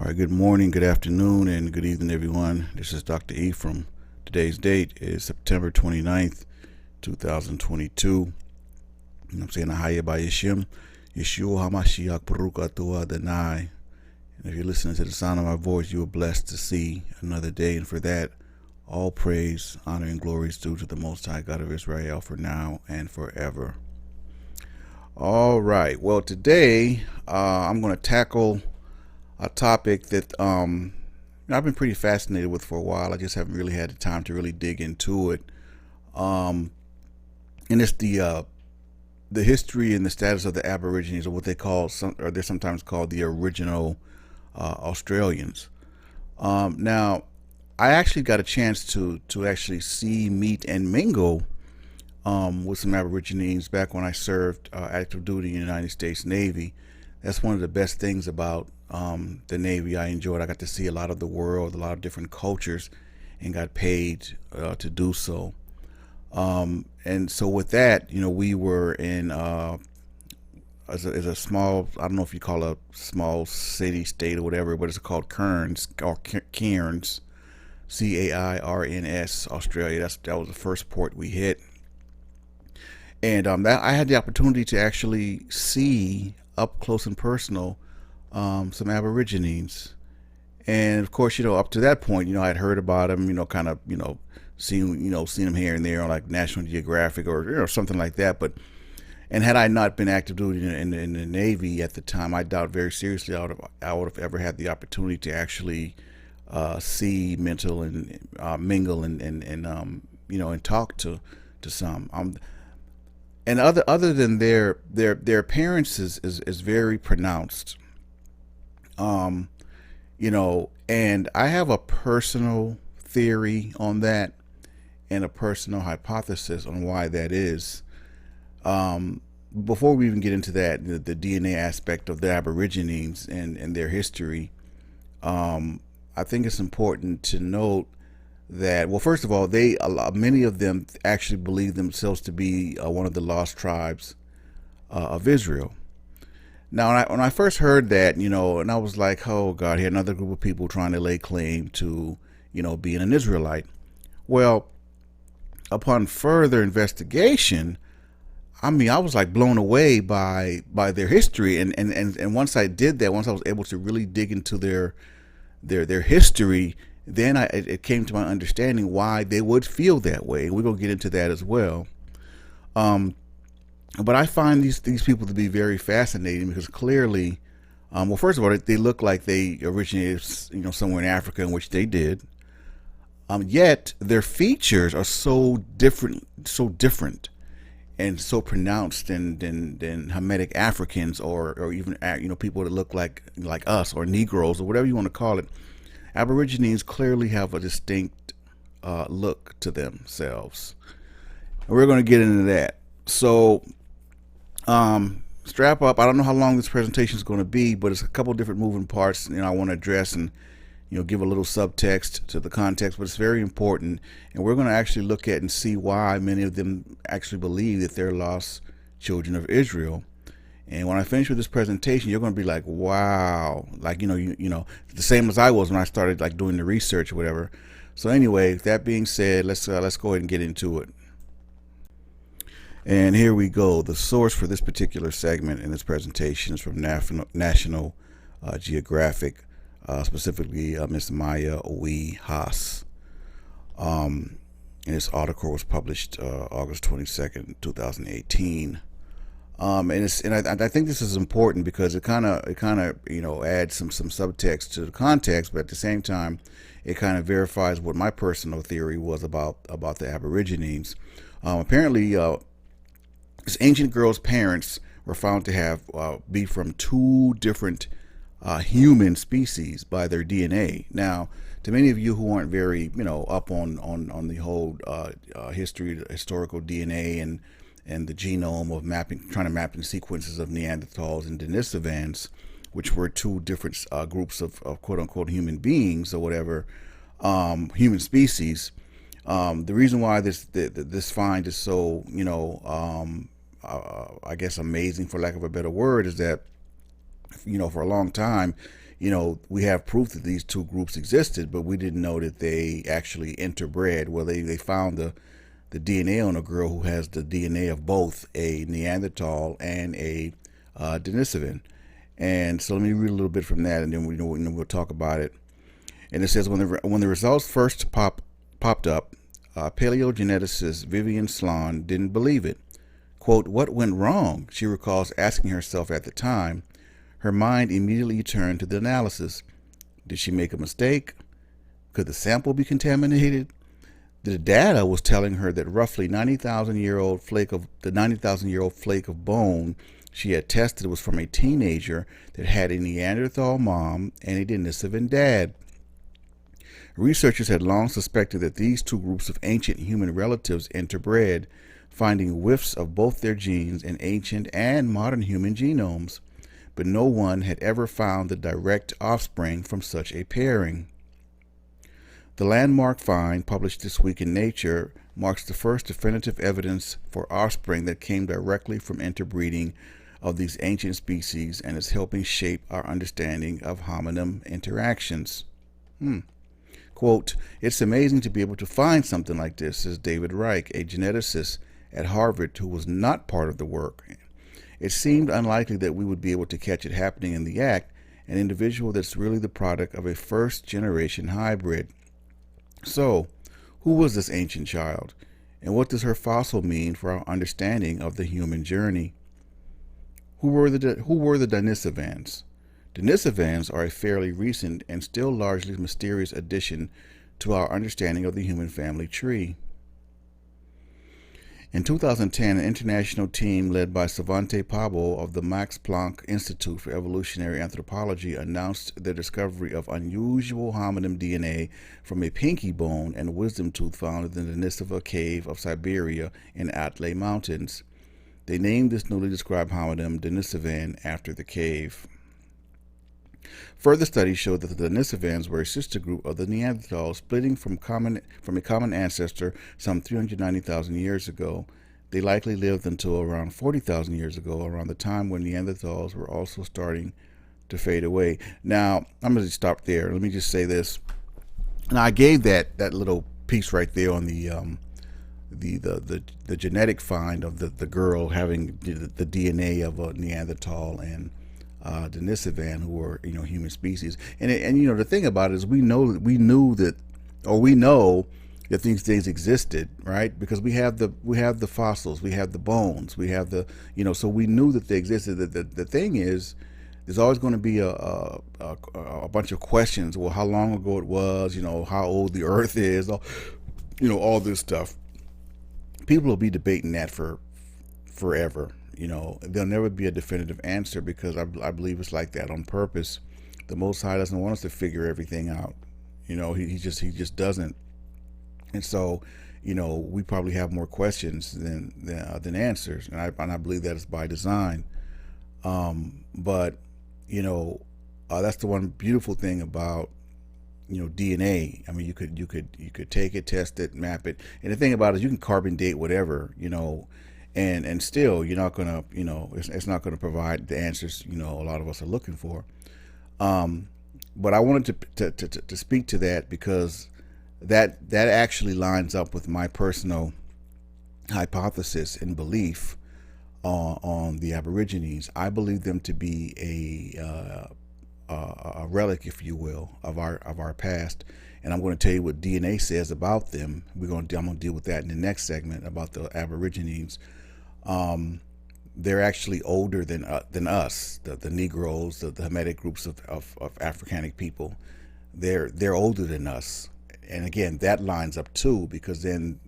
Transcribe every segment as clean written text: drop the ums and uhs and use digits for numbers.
All right, good morning, good afternoon, and good evening, everyone. This is Dr. Ephraim. Today's date is September 29th, 2022. And I'm saying Ahaya by Yeshua HaMashiach Baruch Atah Adonai. And if you're listening to the sound of my voice, you are blessed to see another day. And for that, all praise, honor, and glory is due to the Most High God of Israel for now and forever. All right, well, today I'm going to tackle a topic that I've been pretty fascinated with for a while. I just haven't really had the time to really dig into it. And it's the history and the status of the Aborigines, or what they call or they're sometimes called the original Australians. Now, I actually got a chance to actually see, meet, and mingle with some Aborigines back when I served active duty in the United States Navy. That's one of the best things about the Navy. I enjoyed. I got to see a lot of the world, a lot of different cultures, and got paid to do so. And so with that, we were in as a small, I don't know if you call it a small city, state, or whatever, but it's called Cairns, or Cairns, Cairns, Australia. That was the first port we hit. And that I had the opportunity to actually see up close and personal some Aborigines. And of course, up to that point, I'd heard about them, kind of, seen them here and there on like National Geographic or something like that. But and had I not been active duty in the Navy at the time, I doubt very seriously I would have ever had the opportunity to actually see, mental, and mingle and talk to some. And other than their appearance is very pronounced. And I have a personal theory on that and a personal hypothesis on why that is. Before we even get into that, the DNA aspect of the Aborigines and their history, I think it's important to note that, well, first of all, many of them actually believe themselves to be one of the lost tribes of Israel. Now, when I first heard that, and I was like, oh God, here another group of people trying to lay claim to, being an Israelite. Well, upon further investigation, I was like blown away by their history, and once I did that, once I was able to really dig into their history, then it came to my understanding why they would feel that way. We're gonna get into that as well. But I find these people to be very fascinating because clearly, well, first of all, they look like they originated, somewhere in Africa, in which they did. Yet their features are so different, and so pronounced than Hamitic Africans or even people that look like us, or Negroes, or whatever you want to call it. Aborigines clearly have a distinct look to themselves. And we're going to get into that. So strap up. I don't know how long this presentation is going to be, but it's a couple different moving parts I want to address and give a little subtext to the context, but it's very important. And we're going to actually look at and see why many of them actually believe that they're lost children of Israel. And when I finish with this presentation, you're going to be like, wow, like, the same as I was when I started like doing the research or whatever. So anyway, that being said, let's go ahead and get into it. And here we go. The source for this particular segment in this presentation is from National Geographic, specifically Miss Maya Owe Haas. And this article was published August 22nd, 2018. And I think this is important because it kind of adds some subtext to the context, but at the same time, it kind of verifies what my personal theory was about the Aborigines. Apparently, this ancient girl's parents were found to have be from two different human species by their DNA. Now, to many of you who aren't very up on the whole historical DNA and the genome of trying to map in sequences of Neanderthals and Denisovans, which were two different groups of quote unquote human beings or whatever, human species. The reason why this find is so, I guess amazing, for lack of a better word, is that, for a long time, we have proof that these two groups existed, but we didn't know that they actually interbred. Well, they found the DNA on a girl who has the DNA of both a Neanderthal and a Denisovan. And so let me read a little bit from that, and then we'll talk about it. And it says, when the results first popped up, paleogeneticist Vivian Sloan didn't believe it. Quote, "What went wrong?" she recalls asking herself at the time. Her mind immediately turned to the analysis. Did she make a mistake? Could the sample be contaminated? The data was telling her that roughly 90,000-year-old flake of bone she had tested was from a teenager that had a Neanderthal mom and a Denisovan dad. Researchers had long suspected that these two groups of ancient human relatives interbred, finding whiffs of both their genes in ancient and modern human genomes, but no one had ever found the direct offspring from such a pairing. The landmark find, published this week in Nature, marks the first definitive evidence for offspring that came directly from interbreeding of these ancient species and is helping shape our understanding of hominin interactions. Quote, "It's amazing to be able to find something like this," says David Reich, a geneticist at Harvard who was not part of the work. "It seemed unlikely that we would be able to catch it happening in the act, an individual that's really the product of a first-generation hybrid." So, who was this ancient child, and what does her fossil mean for our understanding of the human journey? Who were the Denisovans? Denisovans are a fairly recent and still largely mysterious addition to our understanding of the human family tree. In 2010, an international team led by Svante Pääbo of the Max Planck Institute for Evolutionary Anthropology announced the discovery of unusual hominin DNA from a pinky bone and wisdom tooth found in the Denisova cave of Siberia in Altai Mountains. They named this newly described hominin Denisovan after the cave. Further studies showed that the Denisovans were a sister group of the Neanderthals, splitting from a common ancestor some 390,000 years ago. They likely lived until around 40,000 years ago, around the time when Neanderthals were also starting to fade away. Now, I'm going to stop there. Let me just say this. Now, I gave that little piece right there on the genetic find of the girl having the DNA of a Neanderthal and Denisovan, who were human species, and the thing about it is we know that these things existed, right? Because we have the fossils, we have the bones, we have the so we knew that they existed. The thing is, there's always going to be a bunch of questions. Well, how long ago it was, how old the Earth is, all this stuff. People will be debating that for forever. There'll never be a definitive answer, because I believe it's like that on purpose. The Most High doesn't want us to figure everything out. He just doesn't. And so, we probably have more questions than answers, and I believe that is by design. But that's the one beautiful thing about DNA. I mean, you could take it, test it, map it, and the thing about it is you can carbon date whatever, and still you're not gonna it's not gonna provide the answers a lot of us are looking for. But I wanted to speak to that, because that actually lines up with my personal hypothesis and belief on the Aborigines. I believe them to be a relic, if you will, of our past, and I'm going to tell you what DNA says about them. I'm going to deal with that in the next segment about the Aborigines. They're actually older than us, the Negroes, the Hamitic groups of Africanic people. They're older than us, and again, that lines up too, because then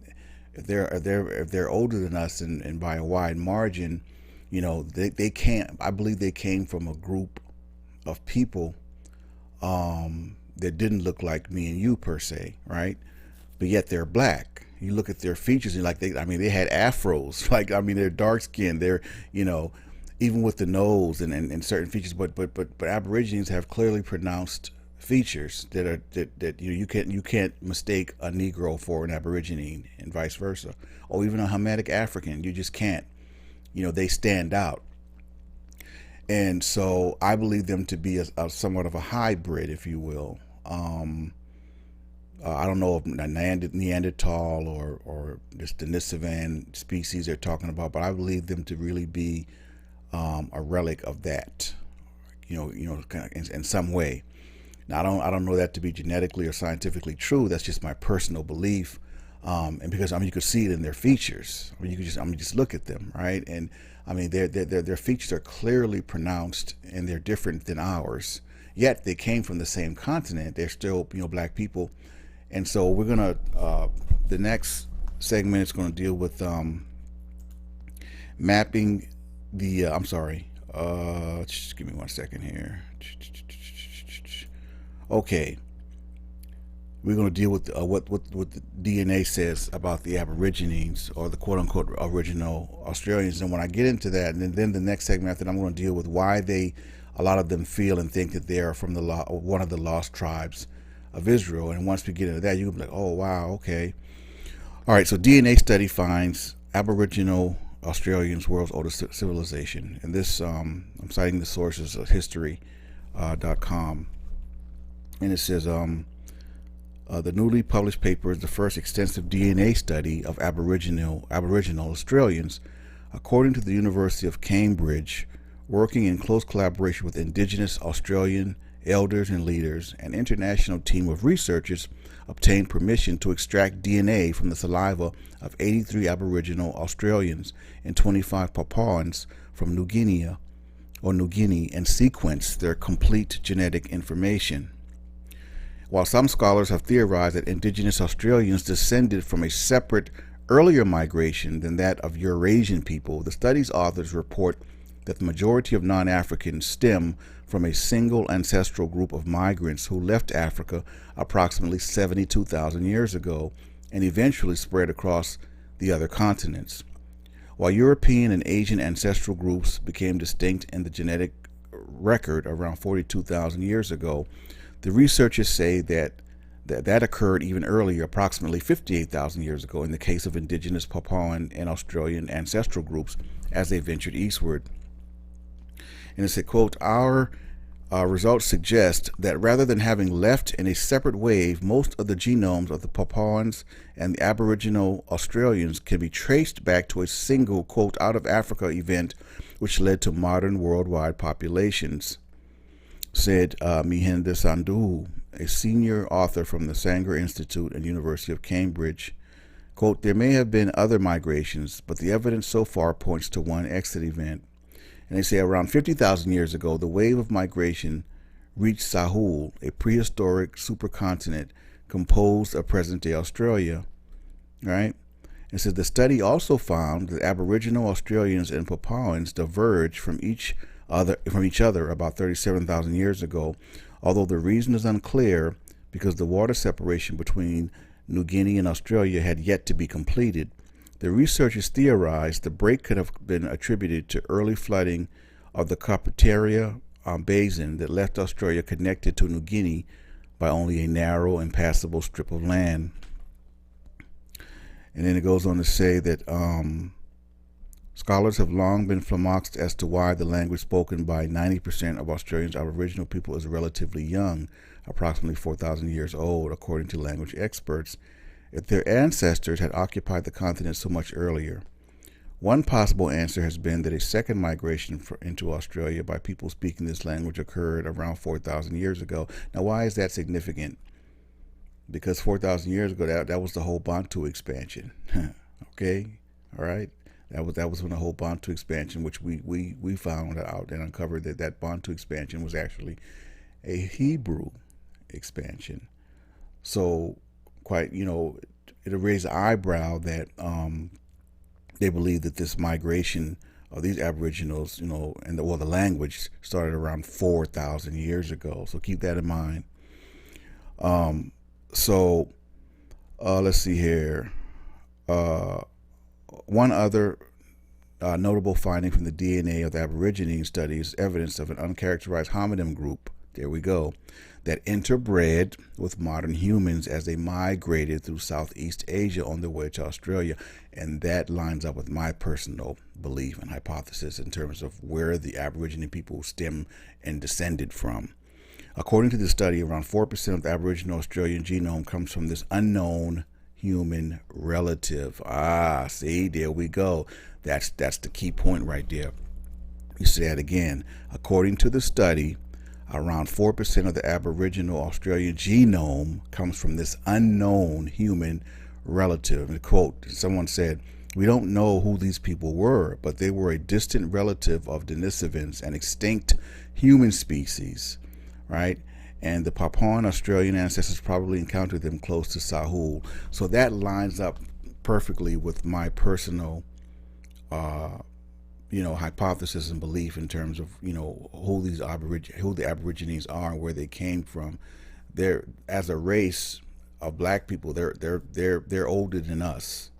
if they're older than us and by a wide margin, they can't. I believe they came from a group of people that didn't look like me and you per se, right? But yet they're black. You look at their features and they had afros. They're dark skinned. They're even with the nose and certain features. But Aborigines have clearly pronounced features that you can't mistake a Negro for an Aborigine, and vice versa, or even a Hamitic African. You just can't. They stand out. And so I believe them to be a somewhat of a hybrid, if you will. I don't know if Neanderthal or this Denisovan species they're talking about, but I believe them to really be a relic of that, kind of in some way. Now I don't know that to be genetically or scientifically true. That's just my personal belief, and because you could see it in their features. You could just look at them, right? And their features are clearly pronounced, and they're different than ours. Yet they came from the same continent. They're still black people, and so we're gonna the next segment is going to deal with mapping the. I'm sorry. Just give me 1 second here. Okay, we're going to deal with what the DNA says about the Aborigines, or the quote unquote original Australians. And when I get into that, and then the next segment after that, I'm going to deal with why a lot of them feel and think that they are from one of the lost tribes of Israel. And once we get into that, you can be like, oh wow, okay, all right. So DNA study finds Aboriginal Australians world's oldest civilization, and this I'm citing the sources of history.com. And it says the newly published paper is the first extensive DNA study of Aboriginal Australians, according to the University of Cambridge, working in close collaboration with Indigenous Australian elders and leaders. An international team of researchers obtained permission to extract DNA from the saliva of 83 Aboriginal Australians and 25 Papuans from New Guinea and sequence their complete genetic information. While some scholars have theorized that indigenous Australians descended from a separate, earlier migration than that of Eurasian people, the study's authors report that the majority of non-Africans stem from a single ancestral group of migrants who left Africa approximately 72,000 years ago and eventually spread across the other continents. While European and Asian ancestral groups became distinct in the genetic record around 42,000 years ago, the researchers say that occurred even earlier, approximately 58,000 years ago, in the case of indigenous Papuan and Australian ancestral groups as they ventured eastward. And it said, quote, our results suggest that rather than having left in a separate wave, most of the genomes of the Papuans and the Aboriginal Australians can be traced back to a single, quote, out of Africa event which led to modern worldwide populations, said Mihinder Sandhu, a senior author from the Sanger Institute and University of Cambridge. Quote, there may have been other migrations, but the evidence so far points to one exit event. And they say around 50,000 years ago, the wave of migration reached Sahul, a prehistoric supercontinent composed of present-day Australia. Right? It says the study also found that Aboriginal Australians and Papuans diverged from each other about 37,000 years ago, although the reason is unclear because the water separation between New Guinea and Australia had yet to be completed. The researchers theorized the break could have been attributed to early flooding of the Carpentaria Basin that left Australia connected to New Guinea by only a narrow, impassable strip of land. And then it goes on to say that scholars have long been flummoxed as to why the language spoken by 90% of Australia's Aboriginal people is relatively young, approximately 4,000 years old, according to language experts, if their ancestors had occupied the continent so much earlier. One possible answer has been that a second migration into Australia by people speaking this language occurred around 4,000 years ago. Now, why is that significant? Because 4,000 years ago, that was the whole Bantu expansion. Okay, all right. That was when the whole Bantu expansion, which we found out and uncovered that Bantu expansion was actually a Hebrew expansion. So, quite, it'll raise an eyebrow that they believe that this migration of these Aboriginals, and the language started around 4,000 years ago. So keep that in mind. Let's see here. One other notable finding from the DNA of the Aborigines study is evidence of an uncharacterized hominid group there we go, that interbred with modern humans as they migrated through Southeast Asia on their way to Australia. And that lines up with my personal belief and hypothesis in terms of where the Aboriginal people stem and descended from. According to the study, around 4% of the Aboriginal Australian genome comes from this unknown human relative. See, there we go. That's the key point right there. You say that again. According to the study, around 4% of the Aboriginal Australian genome comes from this unknown human relative. And quote, someone said, "We don't know who these people were, but they were a distant relative of Denisovans, an extinct human species," right? And the Papuan Australian ancestors probably encountered them close to Sahul. So that lines up perfectly with my personal hypothesis and belief in terms of who the Aborigines are and where they came from. They're, as a race of black people, they're older than us.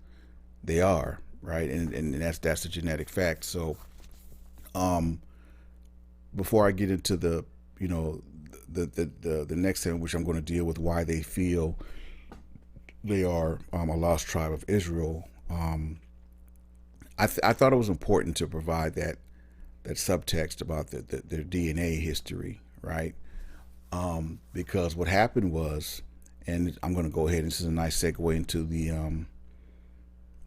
They are, right? And that's a genetic fact. So before I get into the next thing, which I'm going to deal with, why they feel they are a lost tribe of Israel, I thought it was important to provide that subtext about their DNA history, right? Because what happened was, and I'm going to go ahead, and this is a nice segue into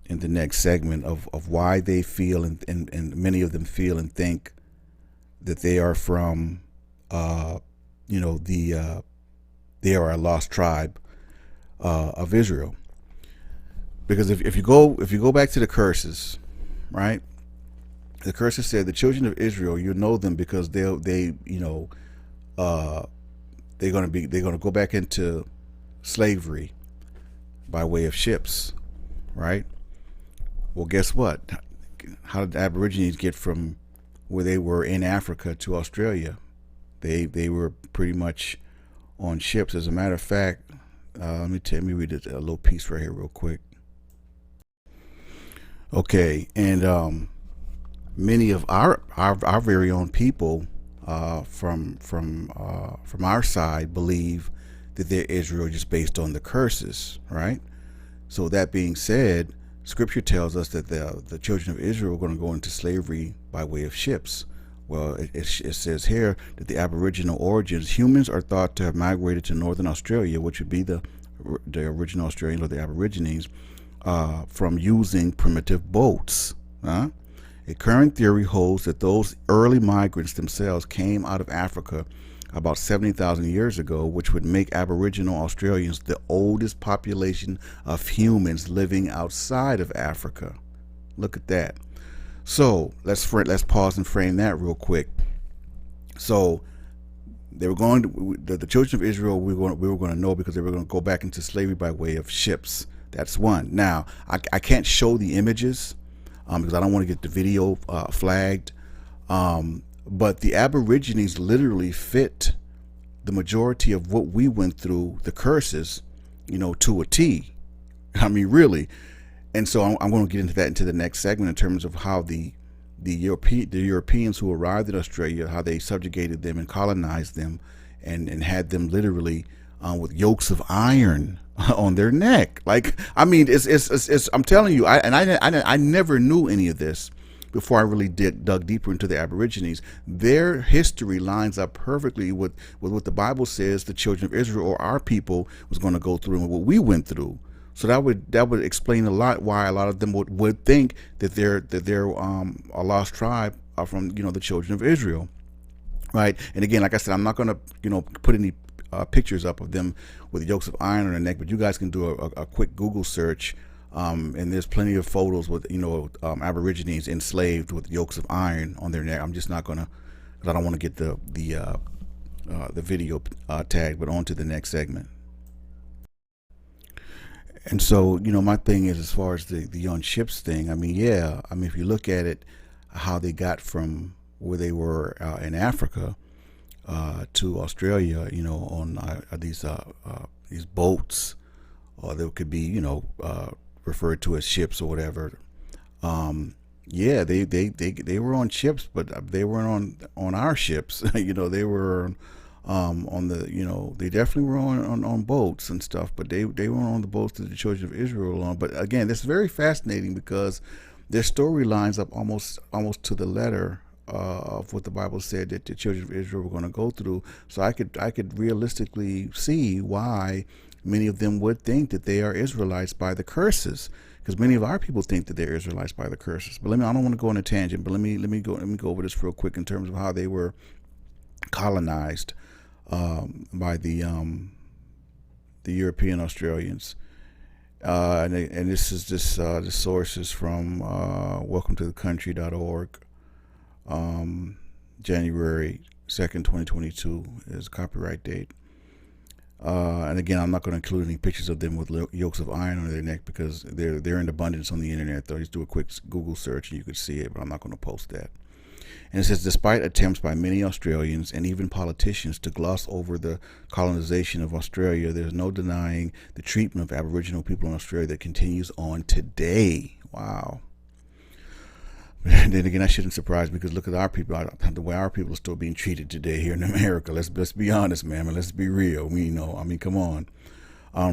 in the next segment of why they feel and many of them feel and think that they are from they are a lost tribe of Israel. Because if you go back to the curses, right? The curses said the children of Israel, you know them because they're going to go back into slavery by way of ships, right? Well, guess what? How did the Aborigines get from where they were in Africa to Australia? They were pretty much on ships. As a matter of fact, let me read a little piece right here real quick. Okay, and many of our very own people from our side believe that they're Israel just based on the curses, right? So that being said, Scripture tells us that the children of Israel are going to go into slavery by way of ships. Well, it says here that the Aboriginal origins, humans are thought to have migrated to northern Australia, which would be the original Australians or the Aborigines, from using primitive boats. A current theory holds that those early migrants themselves came out of Africa about 70,000 years ago, which would make Aboriginal Australians the oldest population of humans living outside of Africa. Look at that. So let's pause and frame that real quick. So they were going to, the children of Israel, we were going to know because they were going to go back into slavery by way of ships. That's one. Now, I can't show the images because I don't want to get the video flagged. But the Aborigines literally fit the majority of what we went through, the curses, to a T. I mean, really. And so I'm going to get into that into the next segment in terms of how the Europeans who arrived in Australia, how they subjugated them and colonized them and had them literally with yokes of iron on their neck. Like, I mean, it's I'm telling you, I never knew any of this before I really dug deeper into the Aborigines. Their history lines up perfectly with what the Bible says the children of Israel or our people was going to go through and what we went through. So that would explain a lot why a lot of them would think that they're a lost tribe from the children of Israel, right? And again, like I said, I'm not going to put any pictures up of them with yokes of iron on their neck, but you guys can do a quick Google search, and there's plenty of photos with Aborigines enslaved with yokes of iron on their neck. I'm just not going to, because I don't want to get the video tagged. But on to the next segment. And so, my thing is, as far as the on ships thing, I mean, if you look at it, how they got from where they were in Africa to Australia, on these boats, or they could be, referred to as ships or whatever. They were on ships, but they weren't on our ships. They were On the, they definitely were on boats and stuff, but they weren't on the boats that the children of Israel were on. But again, this is very fascinating because their story lines up almost to the letter of what the Bible said that the children of Israel were going to go through. So I could realistically see why many of them would think that they are Israelites by the curses, because many of our people think that they're Israelites by the curses. But I don't want to go on a tangent, but let me go over this real quick in terms of how they were colonized by the European Australians. And this source is from welcometothe.country.org. January 2nd, 2022 is copyright date. And again, I'm not going to include any pictures of them with yokes of iron on their neck because they're in abundance on the internet. Though, just do a quick Google search and you could see it, but I'm not going to post that. And it says, despite attempts by many Australians and even politicians to gloss over the colonization of Australia, there's no denying the treatment of Aboriginal people in Australia that continues on today. Wow. And then again, I shouldn't surprise because look at our people, the way our people are still being treated today here in America. Let's be honest, man. Let's be real. Come on.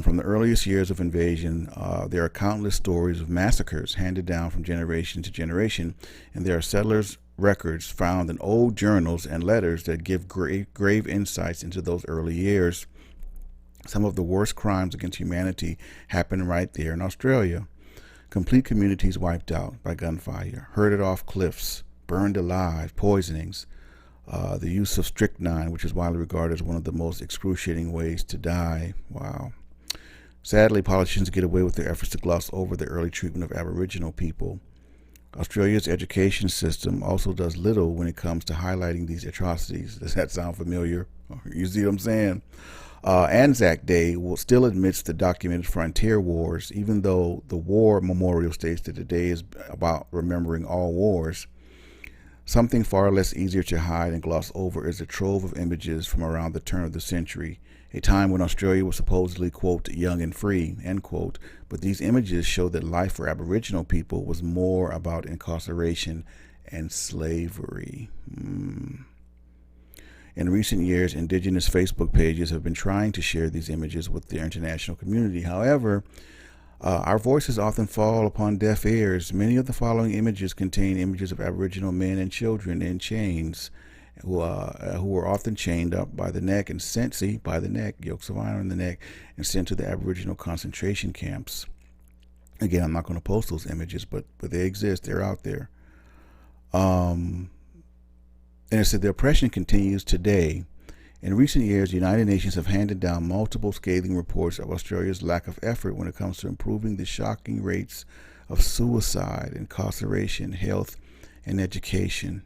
From the earliest years of invasion, there are countless stories of massacres handed down from generation to generation, and there are settlers' records found in old journals and letters that give grave insights into those early years. Some of the worst crimes against humanity happened right there in Australia. Complete communities wiped out by gunfire, herded off cliffs, burned alive, poisonings, the use of strychnine, which is widely regarded as one of the most excruciating ways to die. Wow. Sadly, politicians get away with their efforts to gloss over the early treatment of Aboriginal people. Australia's education system also does little when it comes to highlighting these atrocities. Does that sound familiar? You see what I'm saying? Anzac Day still admits the documented frontier wars, even though the war memorial states that the day is about remembering all wars. Something far less easier to hide and gloss over is a trove of images from around the turn of the century, a time when Australia was supposedly, quote, young and free, end quote. But these images show that life for Aboriginal people was more about incarceration and slavery. In recent years, Indigenous Facebook pages have been trying to share these images with the international community. However, our voices often fall upon deaf ears. Many of the following images contain images of Aboriginal men and children in chains, who were often chained up by the neck and sent, yokes of iron in the neck, and sent to the Aboriginal concentration camps. Again, I'm not going to post those images, but they exist. They're out there. And it said the oppression continues today. In recent years, the United Nations have handed down multiple scathing reports of Australia's lack of effort when it comes to improving the shocking rates of suicide, incarceration, health, and education.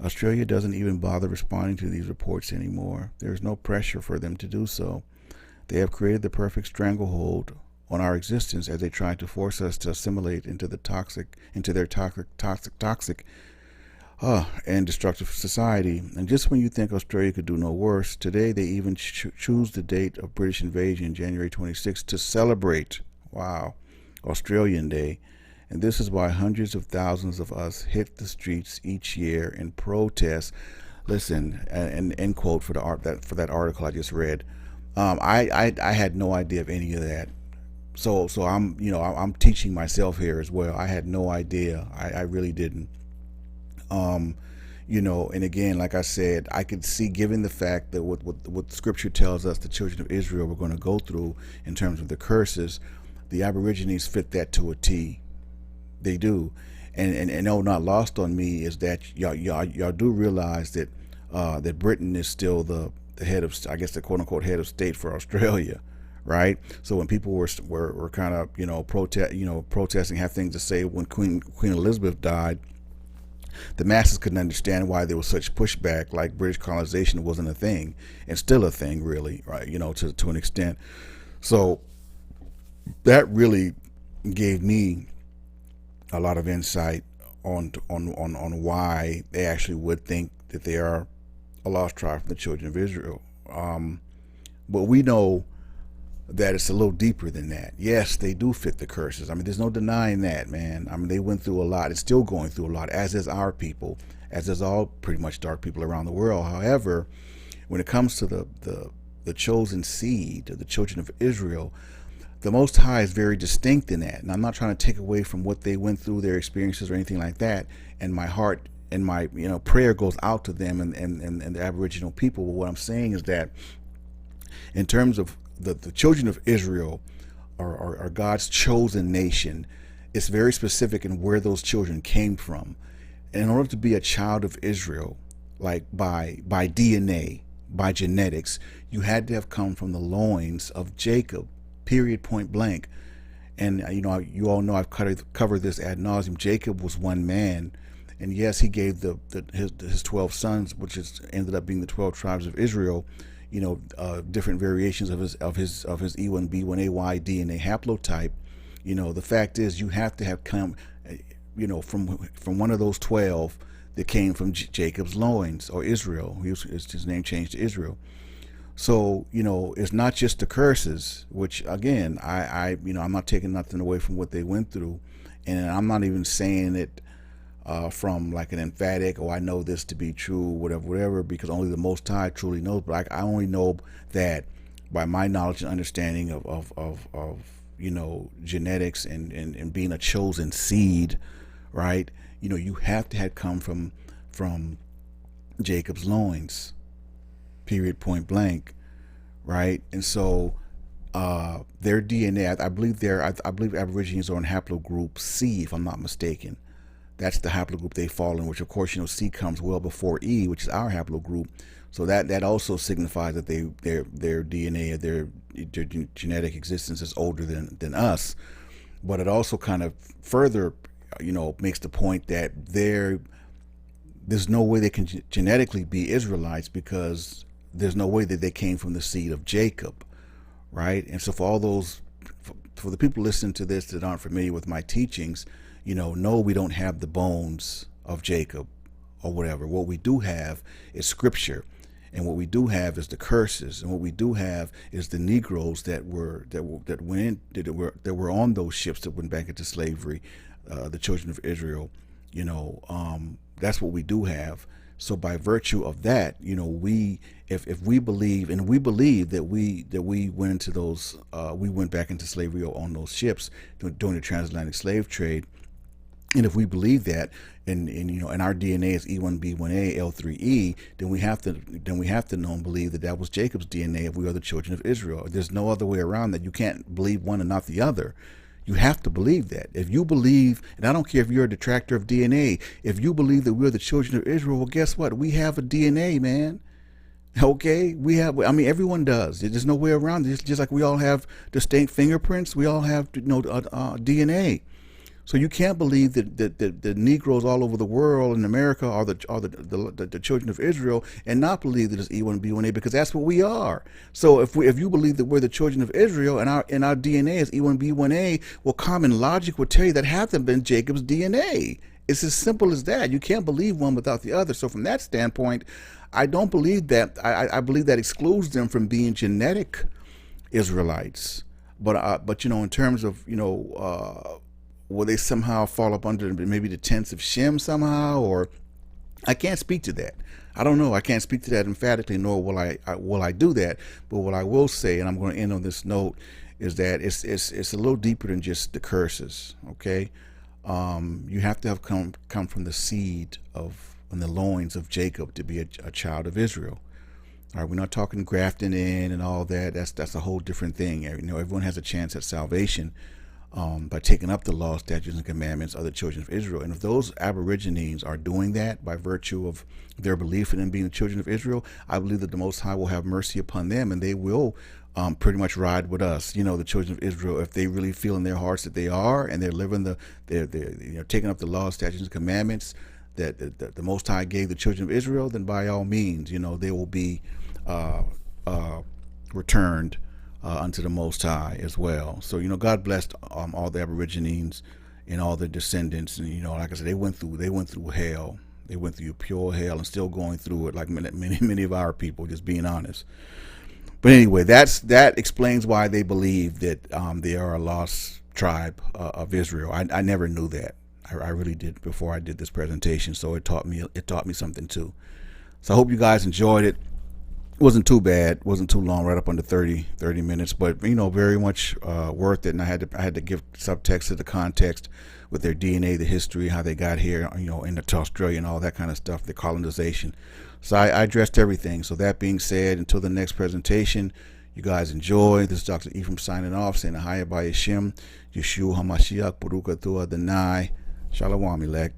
Australia doesn't even bother responding to these reports anymore. There is no pressure for them to do so. They have created the perfect stranglehold on our existence as they try to force us to assimilate into their toxic and destructive society. And just when you think Australia could do no worse, today they even choose the date of British invasion, January 26th, to celebrate, Australian Day. And this is why hundreds of thousands of us hit the streets each year in protest. Listen, and end quote for that article I just read. I had no idea of any of that. So I'm teaching myself here as well. I had no idea. I really didn't. And again, like I said, I could see, given the fact that what Scripture tells us the children of Israel were going to go through in terms of the curses, the Aborigines fit that to a T. They do, and no, not lost on me is that y'all do realize that that Britain is still the head of, I guess, the quote unquote head of state for Australia, right? So when people were kind of protesting, have things to say when Queen Elizabeth died, the masses couldn't understand why there was such pushback. Like British colonization wasn't a thing, and still a thing, really, right? To an extent. So that really gave me a lot of insight on why they actually would think that they are a lost tribe from the children of Israel. But we know that it's a little deeper than that. Yes, they do fit the curses. I mean, there's no denying that, man. I mean, they went through a lot. It's still going through a lot, as is our people, as is all pretty much dark people around the world. However, when it comes to the chosen seed, the children of Israel, the Most High is very distinct in that. And I'm not trying to take away from what they went through, their experiences or anything like that. And my heart and my prayer goes out to them and the Aboriginal people. But what I'm saying is that in terms of the children of Israel are God's chosen nation, it's very specific in where those children came from. And in order to be a child of Israel, like by DNA, by genetics, you had to have come from the loins of Jacob, period, point blank. And you all know I've covered this ad nauseum. Jacob was one man, and yes, he gave his 12 sons, which ended up being the 12 tribes of Israel, different variations of his E1B1AY DNA haplotype. The fact is, you have to have come from one of those 12 that came from Jacob's loins, or Israel. His name changed to Israel. So it's not just the curses, which again, I'm not taking nothing away from what they went through, and I'm not even saying it from like an emphatic, I know this to be true, whatever, because only the Most High truly knows. But I only know that by my knowledge and understanding of genetics and being a chosen seed, right? You have to have come from Jacob's loins, period, point blank, right? And so their DNA, I believe Aborigines are in haplogroup C, if I'm not mistaken. That's the haplogroup they fall in, which of course C comes well before E, which is our haplogroup. So that also signifies that their DNA, their genetic existence is older than us. But it also kind of further makes the point that there's no way they can genetically be Israelites, because there's no way that they came from the seed of Jacob, right? And so for the people listening to this that aren't familiar with my teachings, no, we don't have the bones of Jacob or whatever. What we do have is scripture, and what we do have is the curses, and what we do have is the Negroes that were on those ships that went back into slavery, the children of Israel. That's what we do have. So by virtue of that, if we believe, and we believe that we went into those, we went back into slavery on those ships during the transatlantic slave trade. And if we believe that, and our DNA is E1B1A L3E, then we have to know and believe that was Jacob's DNA if we are the children of Israel. There's no other way around that. You can't believe one and not the other. You have to believe that. If you believe, and I don't care if you're a detractor of DNA, if you believe that we're the children of Israel, well, guess what? We have a DNA, man. Okay, everyone does. There's no way around it. Just like we all have distinct fingerprints, we all have DNA. So you can't believe that the Negroes all over the world in America are the children of Israel, and not believe that it's E1B1A, because that's what we are. So if you believe that we're the children of Israel and our DNA is E1B1A, well, common logic would tell you that hasn't been Jacob's DNA. It's as simple as that. You can't believe one without the other. So from that standpoint, I don't believe that. I believe that excludes them from being genetic Israelites. But in terms of will they somehow fall up under maybe the tents of Shem somehow, or I can't speak to that. I don't know. I can't speak to that emphatically, nor will I do that. But what I will say, and I'm going to end on this note, is that it's a little deeper than just the curses. Okay, you have to have come from the seed and the loins of Jacob to be a child of Israel. All right, we're not talking grafting in and all that. That's a whole different thing. Everyone has a chance at salvation by taking up the law, statutes, and commandments of the children of Israel. And if those Aborigines are doing that by virtue of their belief in them being the children of Israel, I believe that the Most High will have mercy upon them, and they will pretty much ride with us, the children of Israel, if they really feel in their hearts that they are, and they're living they're taking up the law, statutes, and commandments that the Most High gave the children of Israel, then by all means, they will be returned unto the Most High as well. So God blessed all the Aborigines and all their descendants, and like I said, they went through hell. They went through pure hell and still going through it, like many of our people, just being honest. But anyway, that explains why they believe that they are a lost tribe of Israel. I never knew that. I really did before I did this presentation, so it taught me something too. So I hope you guys enjoyed it. wasn't too bad, wasn't too long, right up under 30 minutes, but very much worth it. And I had to give subtext to the context with their DNA, the history, how they got here, into Australia and all that kind of stuff, the colonization. So I addressed everything. So that being said, until the next presentation, you guys enjoy. This is Dr. Ephraim signing off, saying Ahaya by Hashem, Yeshua HaMashiach, Baruch Atah Adonai, Shalom Elek.